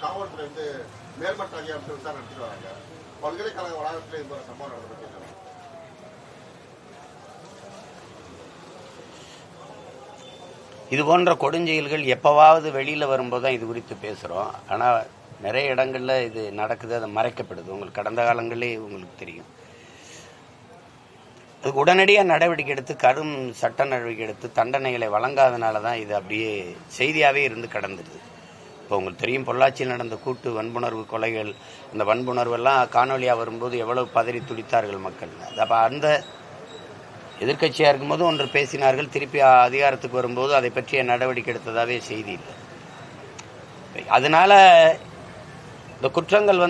காவல்துறை வந்து மேல்மட்ட அதிகாரத்தில் விசாரணை நடத்திட்டு வராங்க. பல்கலைக்கழக வளாகத்தில் இந்த சம்பவம் நடந்தது. இது போன்ற கொடுஞ்செயல்கள் எப்போவாவது வெளியில் வரும்போது தான் இது குறித்து பேசுகிறோம். ஆனால் நிறைய இடங்களில் இது நடக்குது, அது மறைக்கப்படுது. உங்களுக்கு கடந்த காலங்களே உங்களுக்கு தெரியும். அதுக்கு உடனடியாக நடவடிக்கை எடுத்து கடும் சட்ட நடவடிக்கை எடுத்து தண்டனைகளை வழங்காதனால தான் இது அப்படியே செய்தியாகவே இருந்து கடந்துடுது. இப்போ உங்களுக்கு தெரியும், பொள்ளாச்சியில் நடந்த கூட்டு வன்புணர்வு கொலைகள், அந்த வன்புணர்வெல்லாம் காணொலியாக வரும்போது எவ்வளவு பதறி துடித்தார்கள் மக்கள். அப்போ அந்த எதிர்கட்சியாக இருக்கும்போது ஒன்று பேசினார்கள், திருப்பி அதிகாரத்துக்கு வரும்போது அதை பற்றிய நடவடிக்கை எடுத்ததாகவே செய்தி இல்லை. அதனால இந்த குற்றங்கள்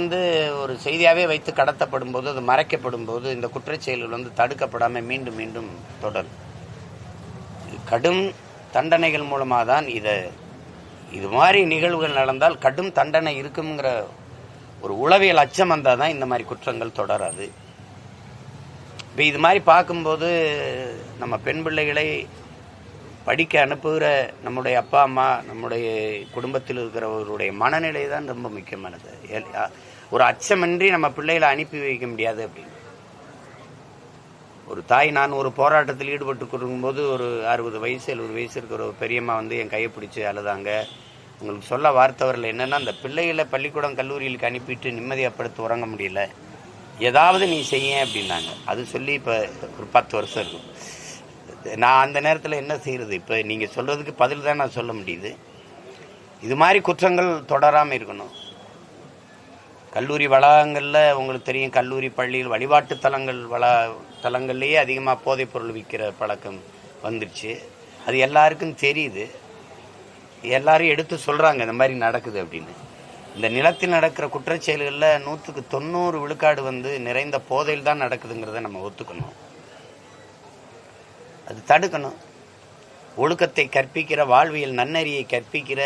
ஒரு செய்தியாகவே வைத்து கடத்தப்படும் போது, அது மறைக்கப்படும் போது இந்த குற்றச்செயல்கள் தடுக்கப்படாமல் மீண்டும் மீண்டும் தொடரும். கடும் தண்டனைகள் மூலமாக தான் இது மாதிரி நிகழ்வுகள் நடந்தால் கடும் தண்டனை இருக்குங்கிற ஒரு உளவியல் அச்சம் வந்தால் தான் இந்த மாதிரி குற்றங்கள் தொடராது. இப்போ இது மாதிரி பார்க்கும்போது நம்ம பெண் பிள்ளைகளை படிக்க அனுப்புகிற நம்முடைய அப்பா அம்மா, நம்முடைய குடும்பத்தில் இருக்கிறவர்களுடைய மனநிலை தான் ரொம்ப முக்கியமானது. ஒரு அச்சமின்றி நம்ம பிள்ளைகளை அனுப்பி வைக்க முடியாது அப்படின்னு ஒரு தாய். நான் ஒரு போராட்டத்தில் ஈடுபட்டு கொடுக்கும்போது ஒரு 60 வயசு 70 வயசு இருக்கிற ஒரு பெரியம்மா என் கையை பிடிச்சி அழுதாங்க. உங்களுக்கு சொல்ல வார்த்தை வரல. என்னென்னா, அந்த பிள்ளைகளை பள்ளிக்கூடம் கல்லூரிகளுக்கு அனுப்பிட்டு நிம்மதியப்படுத்த உறங்க முடியல, ஏதாவது நீ செய்ய அப்படின்னாங்க. அது சொல்லி இப்போ ஒரு 10 வருஷம் இருக்கும். நான் அந்த நேரத்தில் என்ன செய்கிறது? இப்போ நீங்கள் சொல்கிறதுக்கு பதில் தான் நான் சொல்ல முடியுது. இது மாதிரி குற்றங்கள் தொடராமல் இருக்கணும். கல்லூரி வளாகங்களில் உங்களுக்கு தெரியும், கல்லூரி பள்ளியில் வழிபாட்டு தலங்கள்லேயே அதிகமாக போதைப் பொருள் விற்கிற பழக்கம் வந்துருச்சு. அது எல்லாருக்கும் தெரியுது, எல்லாரும் எடுத்து சொல்கிறாங்க இந்த மாதிரி நடக்குது அப்படின்னு. இந்த நிலத்தில் நடக்கிற குற்றச்செயல்களில் 100க்கு 90 விழுக்காடு நிறைந்த போதையில் தான் நடக்குதுங்கிறத நம்ம ஒத்துக்கணும். அது தடுக்கணும். ஒழுக்கத்தை கற்பிக்கிற, வாழ்வியல் நன்னறியை கற்பிக்கிற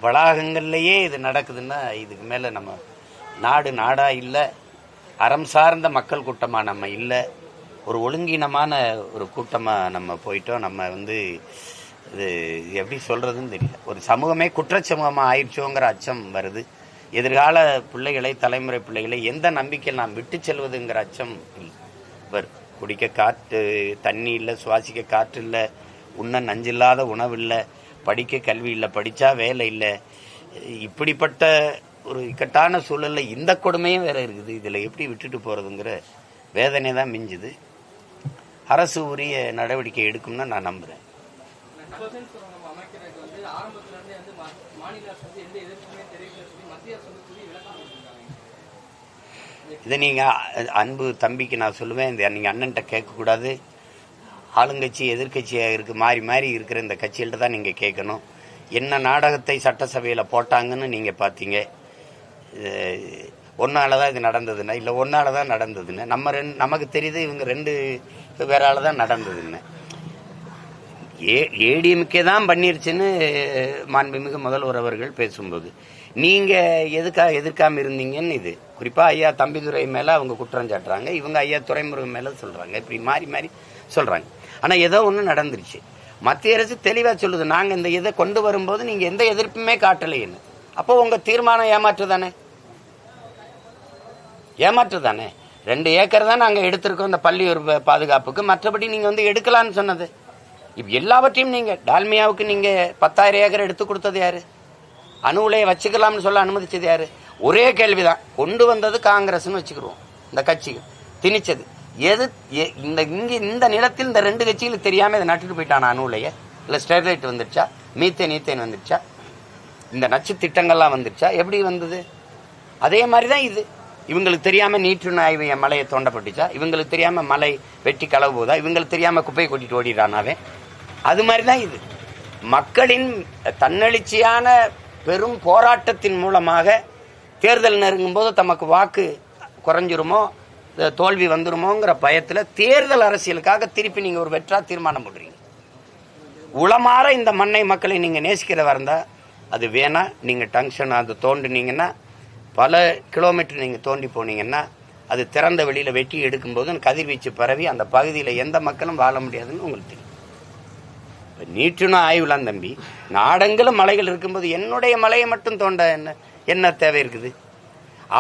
வளாகங்கள்லேயே இது நடக்குதுன்னா இதுக்கு மேலே நம்ம நாடாக இல்லை, அறம் சார்ந்த மக்கள் கூட்டமாக நம்ம இல்லை, ஒரு ஒழுங்கீனமான ஒரு கூட்டமாக நம்ம போயிட்டோம். நம்ம இது எப்படி சொல்கிறதுன்னு தெரியல. ஒரு சமூகமே குற்றச்சமூகமாக ஆயிடுச்சோங்கிற அச்சம் வருது. எதிர்கால பிள்ளைகளை, தலைமுறை பிள்ளைகளை எந்த நம்பிக்கையில் நாம் விட்டு செல்வதுங்கிற அச்சம் வரும். குடிக்க காற்று தண்ணி இல்லை, சுவாசிக்க காற்று இல்லை, உண்ண நஞ்சில்லாத உணவு இல்லை, படிக்க கல்வி இல்லை, படித்தா வேலை இல்லை. இப்படிப்பட்ட ஒரு இக்கட்டான சூழலில் இந்த கொடுமையும் வேற இருக்குது. இதில் எப்படி விட்டுட்டு போகிறதுங்கிற வேதனை தான் மிஞ்சுது. அரசு உரிய நடவடிக்கை எடுக்கும்னு நான் நம்புகிறேன். இதை நீங்கள் அன்பு தம்பிக்கு நான் சொல்லுவேன், இந்த நீங்கள் அண்ணன்ட்ட கேட்கக்கூடாது. ஆளுங்கட்சி எதிர்கட்சியாக இருக்குது, மாறி மாறி இருக்கிற இந்த கட்சிகள்கிட்ட தான் நீங்கள் கேட்கணும். என்ன நாடகத்தை சட்டசபையில் போட்டாங்கன்னு நீங்கள் பார்த்தீங்க. ஒன்னால தான் இது நடந்ததுன்னா, இல்லை ஒன்னால தான் நடந்ததுன்னு நமக்கு தெரியுது. இவங்க 2 பேரால தான் நடந்ததுன்னு. ஏடிஎம்கே தான் பண்ணிருச்சுன்னு மாண்புமிகு முதல்வர் அவர்கள் பேசும்போது நீங்கள் எதிர்க்காம இருந்தீங்கன்னு இது குறிப்பாக ஐயா தம்பிதுரை மேலே அவங்க குற்றம் சாட்டுறாங்க, இவங்க ஐயா துரைமுருகன் மேலே சொல்கிறாங்க. இப்படி மாறி மாறி சொல்கிறாங்க. ஆனால் ஏதோ ஒன்று நடந்துருச்சு. மத்திய அரசு தெளிவாக சொல்லுது, நாங்கள் இந்த இதை கொண்டு வரும்போது நீங்கள் எந்த எதிர்ப்புமே காட்டலைன்னு. அப்போ உங்கள் தீர்மானம் ஏமாற்று தானே? 2 ஏக்கர் தான் நாங்கள் எடுத்திருக்கோம் இந்த பள்ளி பாதுகாப்புக்கு. மற்றபடி நீங்கள் எடுக்கலான்னு சொன்னது. இப்போ எல்லாவற்றையும் நீங்கள் டால்மியாவுக்கு நீங்கள் 10,000 ஏக்கர் எடுத்து கொடுத்தது யாரு? அணு உலையை வச்சுக்கலாம்னு சொல்ல அனுமதிச்சது யாரு? ஒரே கேள்விதான். கொண்டு வந்தது காங்கிரஸ்னு வச்சுக்கிடுவோம். இந்த கட்சிகள் திணிச்சது இந்த நிலத்தில் இந்த 2 கட்சிகளுக்கு தெரியாம இதை நட்டுட்டு போயிட்டான அணு உலையை? இல்லை ஸ்டெர்லைட் வந்துருச்சா? மீத்தேன் வந்துருச்சா? இந்த நச்சு திட்டங்கள்லாம் வந்துருச்சா? எப்படி வந்தது? அதே மாதிரி தான் இது. இவங்களுக்கு தெரியாம நீற்று ஆய்வு மலையை தோண்டப்பட்டுச்சா? இவங்களுக்கு தெரியாம மலை வெட்டி களவு போதா? இவங்களுக்கு தெரியாம குப்பையை கொட்டிட்டு ஓடிடுறானாவே? அது மாதிரி தான் இது. மக்களின் தன்னெழுச்சியான பெரும் போராட்டத்தின் மூலமாக தேர்தல் நெருங்கும் போது தமக்கு வாக்கு குறைஞ்சிருமோ, தோல்வி வந்துருமோங்கிற பயத்தில் தேர்தல் அரசியலுக்காக திருப்பி நீங்கள் ஒரு வெற்றா தீர்மானம் போடுறீங்க. உளமாற இந்த மண்ணை மக்களை நீங்கள் நேசிக்கிறதா இருந்தால் அது வேணா. நீங்கள் டங்ஷன் அது தோண்டினீங்கன்னா, பல கிலோமீட்டர் நீங்கள் தோண்டி போனீங்கன்னா, அது திறந்த வெளியில் வெட்டி எடுக்கும்போது கதிர்வீச்சு பரவி அந்த பகுதியில் எந்த மக்களும் வாழ முடியாதுன்னு உங்களுக்கு தெரியும். இப்போ நீட்டுன்னு ஆய்வுலாம் தம்பி, நாடெங்கிலும் மலைகள் இருக்கும்போது என்னுடைய மலையை மட்டும் தோண்ட என்ன? என்ன தேவை இருக்குது?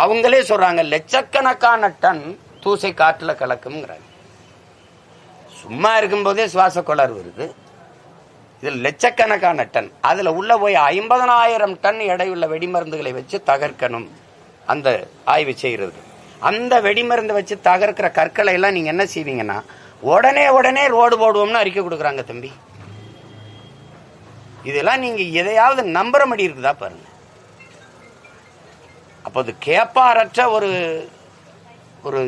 அவங்களே சொல்றாங்க லட்சக்கணக்கான டன் தூசை காற்றுல கலக்கும்ங்கிறாங்க. சும்மா இருக்கும்போதே சுவாச கோளாறு வருது. இதில் லட்சக்கணக்கான டன், அதில் உள்ள போய் 50,000 டன் எடையுள்ள வெடிமருந்துகளை வச்சு தகர்க்கணும் அந்த ஆய்வு செய்கிறது. அந்த வெடிமருந்து வச்சு தகர்க்கிற கற்களை எல்லாம் நீங்க என்ன செய்வீங்கன்னா உடனே ரோடு போடுவோம்னு அறிக்கை கொடுக்குறாங்க தம்பி. இதெல்லாம் நீங்க எதையாவது நம்புற மாதிரி இருக்குதா பாருங்க. அப்போது கேப்பாரற்ற ஒரு ஒரு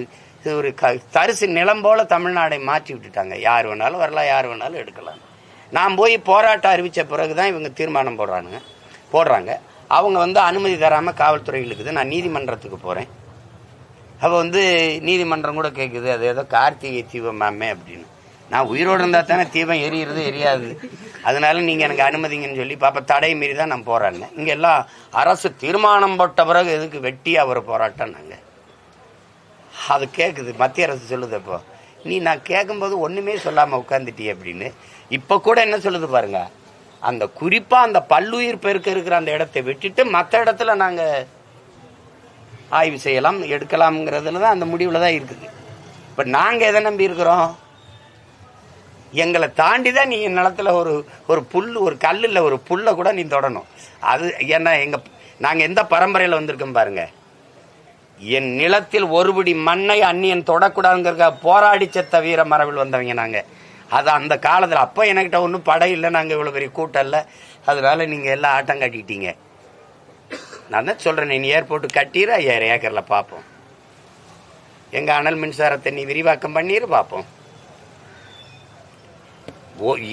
ஒரு தரிசு நிலம் போல தமிழ்நாடை மாற்றி விட்டுட்டாங்க. யார் வேணாலும் வரலாம், யார் வேணாலும் எடுக்கலாம். நான் போய் போராட்டம் அறிவித்த பிறகுதான் இவங்க தீர்மானம் போடுறாங்க. அவங்க அனுமதி தராம காவல்துறையில் இருக்குது. நான் நீதிமன்றத்துக்கு போறேன். அப்போ நீதிமன்றம் கூட கேட்குது, அது ஏதோ கார்த்திகை தீபமாமே அப்படின்னு. நான் உயிரோடு இருந்தா தானே தீபம் எரியாது, அதனால நீங்க எனக்கு அனுமதிங்கன்னு சொல்லி பாப்பா தடை மீறி தான் நான் போராடினேன். இங்க எல்லாம் அரசு தீர்மானம் போட்ட பிறகு எதுக்கு வெட்டியா ஒரு போராட்டம்? நாங்க அது கேட்குது, மத்திய அரசு சொல்லுது. அப்போ நான் கேட்கும்போது ஒண்ணுமே சொல்லாம உட்காந்துட்டியே அப்படின்னு. இப்ப கூட என்ன சொல்லுது பாருங்க, அந்த குறிப்பா அந்த பல்லுயிர் பெருக்க இருக்கிற அந்த இடத்தை விட்டுட்டு மற்ற இடத்துல நாங்க ஆய்வு செய்யலாம், எடுக்கலாம்ங்கிறதுல தான் அந்த முடிவுல தான் இருக்குது. இப்ப நாங்க எதை நம்பி இருக்கிறோம்? எங்களை தாண்டி தான் நீ நிலத்துல ஒரு புல், ஒரு கல்லுல ஒரு புல்ல கூட நீ தொடணும். அது என்ன, நாங்க எந்த பரம்பரையில வந்திருக்கோம் பாருங்க. என் நிலத்தில் ஒருபடி மண்ணை அந்நியன் தொடக்கூடாதுங்கிற போராடி செத்த வீர மரபில் வந்தவங்க நாங்க. அது அந்த காலத்துல அப்ப என்கிட்ட ஒன்றும் படை இல்லை, நாங்க இவ்வளவு பெரிய கூட்டம் இல்லை, அதனால நீங்க எல்லாம் ஆட்டம் கட்டிட்டீங்க. நான் தான் சொல்றேன், நீ ஏர்போர்ட் கட்டிடு, 5000 ஏக்கர்ல பார்ப்போம். எங்க அனல் மின்சாரத்தை நீ விரிவாக்கம் பண்ணிரு பார்ப்போம்.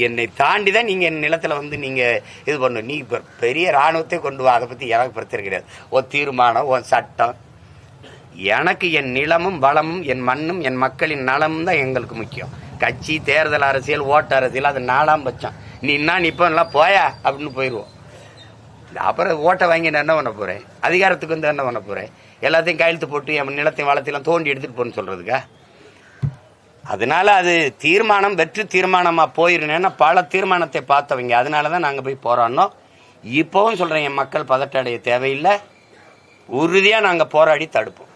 என்னை தாண்டி தான் நீங்க என் நிலத்துல நீங்க இது பண்ணு. நீ பெரிய ராணுவத்தை கொண்டு வா, அதை பத்தி எனக்கு பிரச்சனை கிடையாது. உன் தீர்மானம், உன் சட்டம். எனக்கு என் நிலமும் வளமும் என் மண்ணும் என் மக்களின் நலமும் தான் எங்களுக்கு முக்கியம். கட்சி, தேர்தல் அரசியல், ஓட்டு அரசியல் அது 4ஆம் பட்சம். நீ எல்லாம் போயா அப்படின்னு போயிடுவோம். அப்புறம் ஓட்டை வாங்கி நான் என்ன பண்ண போறேன்? அதிகாரத்துக்கு என்ன பண்ண போறேன்? எல்லாத்தையும் கையெழுத்து போட்டு என் நிலத்தையும் வளத்தையும் தோண்டி எடுத்துட்டு போன்னு சொல்றதுக்கா? அதனால அது தீர்மானம் வெற்றி தீர்மானமா போயிருந்தேன்னா பல தீர்மானத்தை பார்த்தவங்க. அதனாலதான் நாங்க போய் போராடினோம். இப்பவும் சொல்றேன், என் மக்கள் பதட்ட அடைய தேவையில்லை, உறுதியா நாங்க போராடி தடுப்போம்.